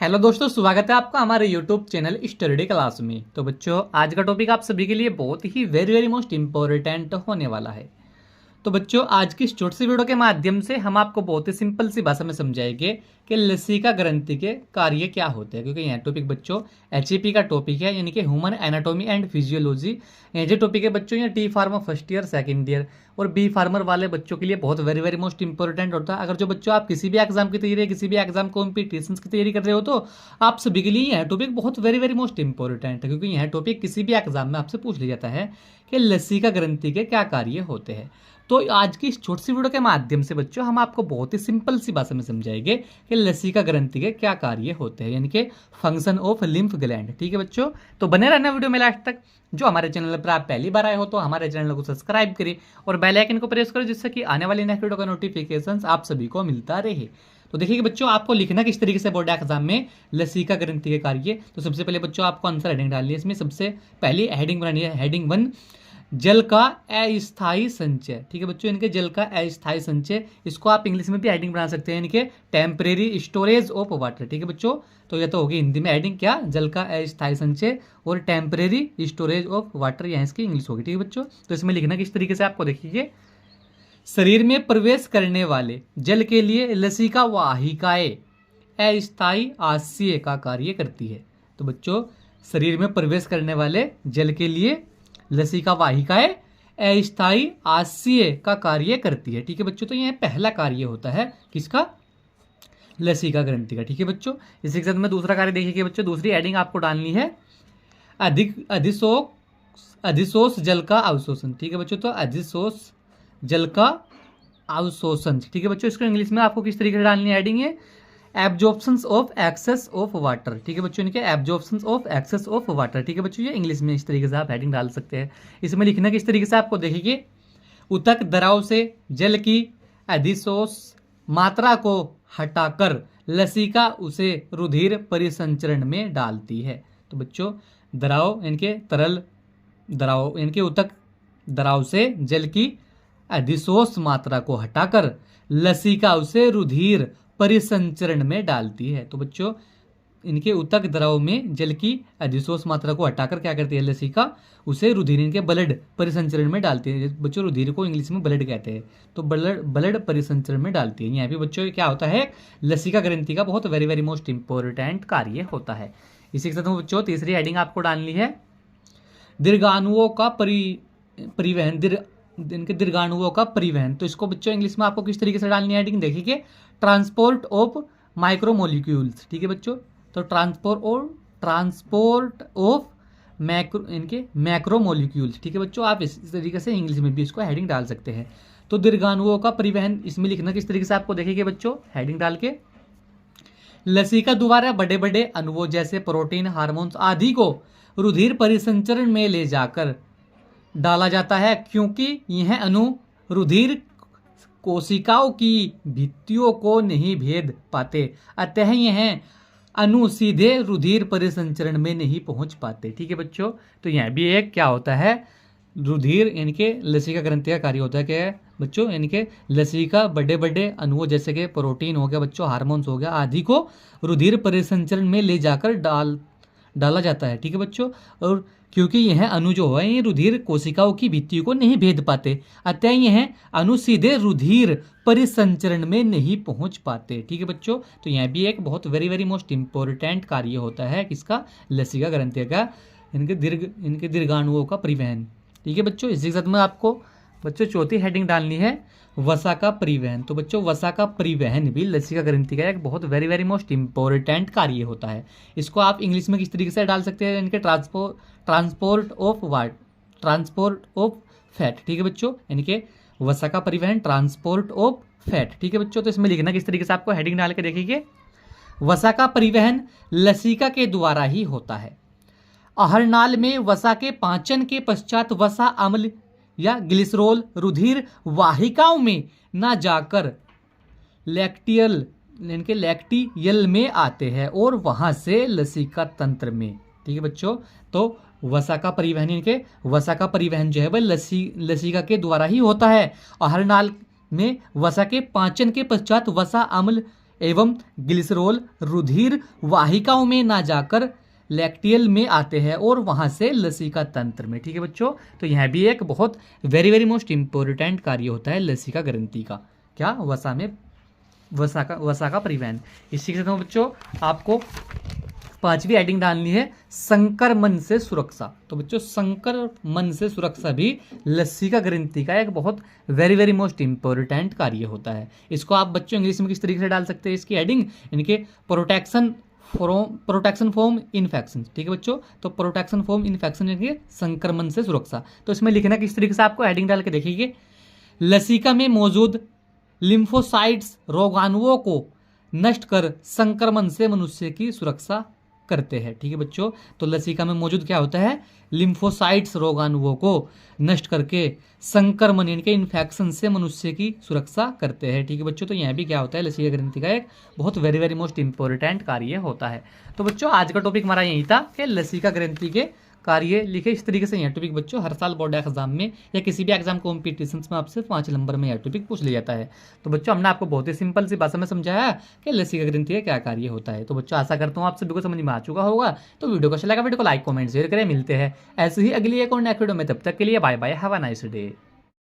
Hello दोस्तों, स्वागत है आपका हमारे यूट्यूब चैनल स्टडी क्लास में। तो बच्चों, आज का टॉपिक आप सभी के लिए बहुत ही वेरी वेरी मोस्ट इंपॉर्टेंट होने वाला है। तो बच्चों, आज की इस छोटी सी वीडियो के माध्यम से हम आपको बहुत ही सिंपल सी भाषा में समझाएंगे कि लसिका ग्रंथि के कार्य क्या होते हैं, क्योंकि यह टॉपिक बच्चों एचईपी का टॉपिक है, यानी कि ह्यूमन एनाटॉमी एंड फिजियोलॉजी। ये जो टॉपिक है बच्चों, ये T farmer first year second year और बी फार्मर वाले बच्चों के लिए बहुत वेरी वेरी मोस्ट इंपॉर्टेंट होता है। अगर जो बच्चों आप किसी भी एग्जाम की तैयारी, किसी भी एग्जाम कॉम्पिटिशन की तैयारी कर रहे हो, तो आप सभी के लिए यह टॉपिक बहुत वेरी वेरी मोस्ट इंपॉर्टेंट है, क्योंकि यह टॉपिक किसी भी एग्जाम में आपसे पूछ लिया जाता है कि लसिका ग्रंथि के क्या कार्य होते हैं। तो आज की इस छोटी सी वीडियो के माध्यम से बच्चों हम आपको बहुत ही सिंपल सी भाषा में समझाएंगे कि लसिका ग्रंथि के क्या कार्य होते हैं, यानी कि फंक्शन ऑफ लिम्फ ग्लैंड। ठीक है बच्चों, तो बने रहना वीडियो में लास्ट तक। जो हमारे चैनल पर आप पहली बार आए हो तो हमारे चैनल को सब्सक्राइब करिए और बेल आइकन को प्रेस करो, जिससे कि आने वाली नेक्स्ट वीडियो का नोटिफिकेशन आप सभी को मिलता रहे। तो देखिए बच्चों, आपको लिखना किस तरीके से बोर्ड एग्जाम में लसिका ग्रंथि के कार्य। तो सबसे पहले बच्चों आपको आंसर हेडिंग डालनी है। इसमें सबसे पहली हेडिंग बनानी है, हेडिंग 1, जल का अस्थायी संचय। ठीक है बच्चों, इनके जल का अस्थायी संचय, इसको आप इंग्लिश में भी हेडिंग बना सकते हैं, इनके टेम्परेरी स्टोरेज ऑफ वाटर। ठीक है बच्चों, तो यह तो होगी हिंदी में हेडिंग क्या, जल का अस्थायी संचय और टेम्परेरी स्टोरेज ऑफ वाटर, यहाँ इसकी इंग्लिश होगी। ठीक है बच्चों, तो इसमें लिखना किस तरीके से आपको देखिए, शरीर में प्रवेश करने वाले जल के लिए लसिका वाहिकाएं अस्थायी आस्य का कार्य करती है। तो बच्चों, शरीर में प्रवेश करने वाले जल के लिए लसिका वाहिकाएं अस्थायी आस्य का कार्य करती है। ठीक है बच्चों, तो यह पहला कार्य होता है किसका, लसिका ग्रंथि का। ठीक है बच्चों, इसी के साथ में दूसरा कार्य देखिए बच्चों, दूसरी हेडिंग आपको डालनी है, अधिशोष जल का अवशोषण। ठीक है बच्चों, तो अधिशोष जल का अवशोषण। ठीक है बच्चों, इसको इंग्लिश में आपको किस तरीके से डालनी है हेडिंग है, absorption of excess of water. ठीक है बच्चों, इनके absorption of excess of water. ठीक है बच्चों, ये इंग्लिश में इस तरीके से आप हेडिंग डाल सकते हैं। इसमें लिखना किस तरीके से आपको देखिए, उतक दराव से जल की अधिशोष मात्रा को हटाकर लसिका उसे रुधिर परिसंचरण में डालती है। तो बच्चों, दराव इनके तरल दराव, इनके उतक दराव से जल की अधिशोष मात्रा को हटाकर लसिका उसे रुधिर परिसंचरण में डालती है। तो बच्चों, इनके उतक द्रव में जल की अधिशोष मात्रा को हटाकर क्या करती है लसिका, उसे रुधिर, इनके ब्लड परिसंचरण में डालती है। बच्चों, रुधिर को इंग्लिश में ब्लड कहते हैं, तो ब्लड परिसंचरण में डालती है। यहाँ पे बच्चों क्या होता है, लसिका ग्रंथि का बहुत वेरी वेरी मोस्ट इंपॉर्टेंट कार्य होता है। इसी के साथ में बच्चों तीसरी हेडिंग आपको डालनी है, दीर्घाणुओं का परिवहन, इनके दीर्घाणुओं का परिवहन। तो इसको बच्चों इंग्लिश में आपको किस तरीके से डालनी है हेडिंग देखिए, ट्रांसपोर्ट ऑफ माइक्रोमोलिक्यूल्स। ठीक है बच्चों, तो ट्रांसपोर्ट ऑफ इनके मैक्रोमोलिक्यूल्स। ठीक है बच्चों, आप इस तरीके से इंग्लिश में भी इसको हेडिंग डाल सकते हैं। तो दीर्घाणुओं का परिवहन, इसमें लिखना किस तरीके से आपको देखिए बच्चों, हेडिंग डाल के, लसिका द्वारा बड़े बड़े अणुओं जैसे प्रोटीन, हार्मोन्स आदि को रुधिर परिसंचरण में ले जाकर डाला जाता है, क्योंकि यह अणु रुधिर कोशिकाओं की भित्तियों को नहीं भेद पाते, अतः यह अणु सीधे रुधिर परिसंचरण में नहीं पहुंच पाते। ठीक है बच्चों, तो यह भी एक क्या होता है, रुधिर इनके लसिका ग्रंथि का कार्य होता है। क्या है बच्चों, इनके लसिका बड़े बड़े अणुओं जैसे कि प्रोटीन हो गया बच्चों, हार्मोन्स हो गया आदि को रुधिर परिसंचरण में ले जाकर डाला जाता है। ठीक है बच्चों, और क्योंकि यह अणु जो है ये रुधिर कोशिकाओं की भित्तियों को नहीं भेद पाते, अतः यह अणु सीधे रुधिर परिसंचरण में नहीं पहुंच पाते। ठीक है बच्चों, तो यह भी एक बहुत वेरी वेरी मोस्ट इंपॉर्टेंट कार्य होता है किसका, लसिका ग्रंथि का, इनके दीर्घाणुओं का परिवहन। ठीक है बच्चों, इसी के साथ में आपको बच्चों चौथी हेडिंग डालनी है, वसा का परिवहन। तो बच्चों, वसा का परिवहन भी लसिका ग्रंथि का एक बहुत वेरी वेरी मोस्ट इंपॉर्टेंट कार्य होता है। इसको आप इंग्लिश में किस तरीके से डाल सकते हैं, इनके ट्रांसपोर्ट ऑफ फैट। ठीक है बच्चों, इनके वसा का परिवहन, ट्रांसपोर्ट ऑफ फैट। ठीक है बच्चों, तो इसमें लिखना किस तरीके से आपको हेडिंग डाल के देखिए, वसा का परिवहन लसिका के द्वारा ही होता है। आहारनाल में वसा के पाचन के पश्चात वसा अम्ल या ग्लिसरॉल रुधिर वाहिकाओं में ना जाकर लैक्टियल में आते हैं और वहां से लसिका तंत्र में। ठीक है बच्चों, तो वसा का परिवहन, इनके वसा का परिवहन जो है वह लसिका के द्वारा ही होता है। आहारनाल में वसा के पाचन के पश्चात वसा अम्ल एवं ग्लिसरॉल रुधिर वाहिकाओं में ना जाकर लैक्टियल में आते हैं और वहां से लसिका तंत्र में। ठीक है बच्चों, तो यह भी एक बहुत वेरी मोस्ट इंपॉर्टेंट कार्य होता है लसिका ग्रंथि का। क्या? वसा का परिवहन। इसी के साथ बच्चों आपको पांचवी हेडिंग डालनी है संक्रमण से सुरक्षा। तो बच्चों संक्रमण से सुरक्षा भी लसिका ग्रंथि का एक बहुत वेरी मोस्ट इंपॉर्टेंट कार्य होता है। इसको आप बच्चों इंग्लिश में किस तरीके से डाल सकते हैं इसकी हेडिंग, इनके प्रोटेक्शन फ्रॉम इन्फेक्शन। ठीक है बच्चों, तो प्रोटेक्शन फ्रॉम इन्फेक्शन यानी संक्रमण से सुरक्षा। तो इसमें लिखना किस तरीके से आपको हेडिंग डाल के देखिए, लसिका में मौजूद लिम्फोसाइट्स रोगाणुओं को नष्ट कर संक्रमण से मनुष्य की सुरक्षा करते हैं। ठीक है बच्चों, तो लसिका में मौजूद क्या होता है, लिम्फोसाइट्स रोगाणुओं को नष्ट करके संक्रमण यानी कि इन्फेक्शन से मनुष्य की सुरक्षा करते हैं। ठीक है बच्चों, तो यह भी क्या होता है, लसिका ग्रंथि का एक बहुत वेरी मोस्ट इंपॉर्टेंट कार्य होता है। तो बच्चों आज का टॉपिक हमारा यही था कि लसिका ग्रंथि के कार्य लिखे। इस तरीके से यह टॉपिक बच्चों हर साल बोर्ड एग्जाम में या किसी भी एग्जाम कॉम्पिटिशन में आपसे 5 नंबर में यह टॉपिक पूछ लिया जाता है। तो बच्चों हमने आपको बहुत ही सिंपल सी भाषा में समझाया कि लसिका ग्रंथि का क्या कार्य होता है। तो बच्चों आशा करता हूँ आप सभी को समझ में आ चुका होगा। तो वीडियो को अच्छा लगा, वीडियो को लाइक कमेंट शेयर करें। मिलते हैं ऐसे ही अगली एक और नेक्स्ट वीडियो में, तब तक के लिए bye bye, have a nice day.